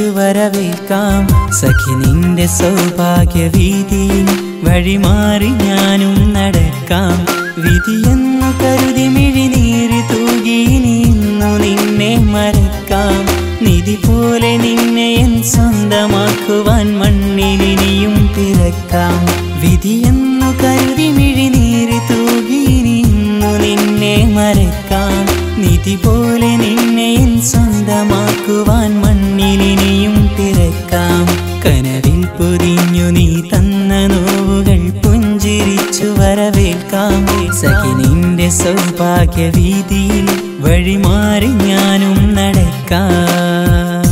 പുഞ്ചിരിച്ചു വരവേൽക്കാം സഖി നിന്റെ സൗഭാഗ്യവീതിയിൽ വഴിമാറി ഞാനും നടക്കാം വിധിയെന്നു കരുതി മിഴിനീര് തൂകി ഇന്നു നിന്നെ മറക്കാം നിധി പോലെ നിന്നെ എൻ സ്വന്തമാക്കുവാൻ മണ്ണിലിനിയും പിറക്കാം വിധിയെന്നു കരുതി മിഴിനീര് തൂകി ഇന്നു നിന്നെ മറക്കാം നിധി പോലെ നിന്നെ എൻ സ്വന്തമാക്കുവാൻ മണ്ണിലിനിയും പിറക്കാം കനവിൽ പൊതിഞ്ഞു നീ തന്ന നോവുകൾ പുഞ്ചിരിച്ചു വരവേൽക്കാം സഖി നിന്റെ സൗഭാഗ്യവീതിയിൽ വഴിമാറി ഞാനും നടക്കാം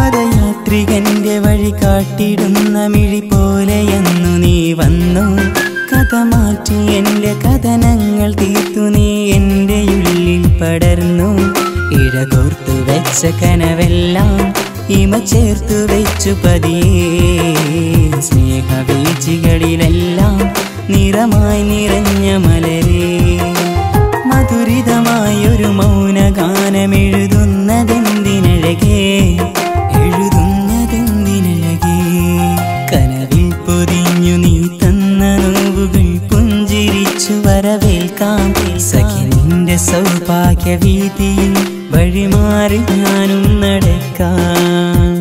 പദയാത്രികന്റെ വഴി കാട്ടിടുന്ന മിഴി പോലെയെന്നു നീ വന്നു കഥ മാറ്റി എൻ്റെ കഥനങ്ങൾ തീർത്തു നീ എൻ്റെ ഉള്ളിൽ പടർന്നു ഇഴകോർത്തു വെച്ച കനവെല്ലാം ഇമ ചേർത്തു വെച്ചു പതിയേ സ്നേഹവീഴ്ചകളിലെല്ലാം നിറമായി നിറഞ്ഞ മലരേ മധുരിതമായൊരു മൗനഗാനമെഴുതുന്നതെന്തിനഴകേ കനവിൽ പൊതിഞ്ഞു നീ തന്ന നോവുകൾ പുഞ്ചിരിച്ചു വരവേൽക്കാം സഖി നിന്റെ സൗഭാഗ്യവീതിയിൽ വഴിമാറി ഞാനും നടക്കാം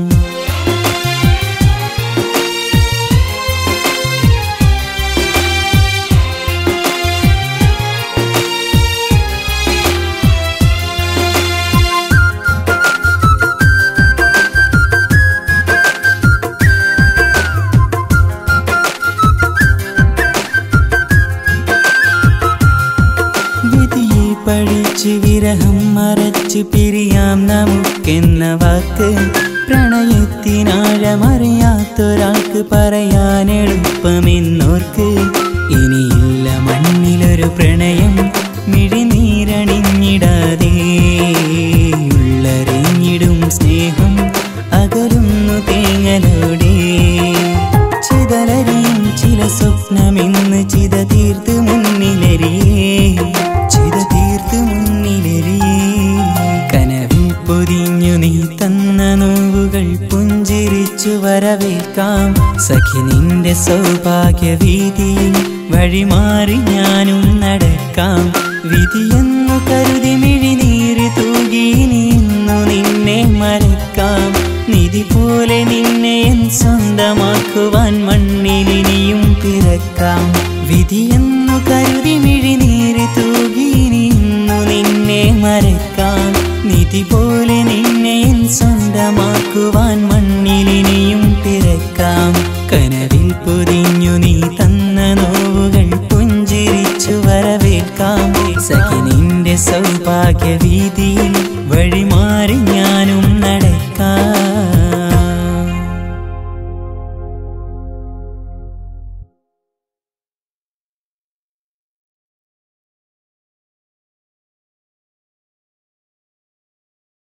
പഠിച്ച് വിരഹം മറച്ച് പിരിയാം നമുക്കെന്ന വാക്ക് പ്രണയത്തിനാഴമറിയാത്തൊരാൾക്ക് പറയാൻ എളുപ്പമെന്നോർക്ക് ഇനിയില്ല മണ്ണിലൊരു പ്രണയം മിഴിനീരണിഞ്ഞിടാതെ ഉള്ളറിഞ്ഞിടും സ്നേഹം അകലുന്നു തേങ്ങലോടെ ചിതലരിയും ചില സ്വപ്നമിന്ന് ചിത തീർത്ത് മുന്നിലരിയേ കനവിൽ പൊതിഞ്ഞു നീ തന്ന നോവുകൾ പുഞ്ചിരിച്ചു വരവേൽക്കാം സഖി നിന്റെ സൗഭാഗ്യവീതിയിൽ വഴിമാറി ഞാനും നടക്കാം വിധിയെന്നു കരുതി മിഴിനീര് തൂകി ഇന്നു നിന്നെ മറക്കാം നിധി പോലെ നിന്നെ എൻ സ്വന്തമാക്കുവാൻ മണ്ണിലിനിയും പിറക്കാം വിധിയെന്നു കരുതി മിഴിനീര് തൂകി ഇന്നു നിന്നെ മറക്കാം നിധി പോലെ നിന്നെ എൻ സ്വന്തമാക്കുവാൻ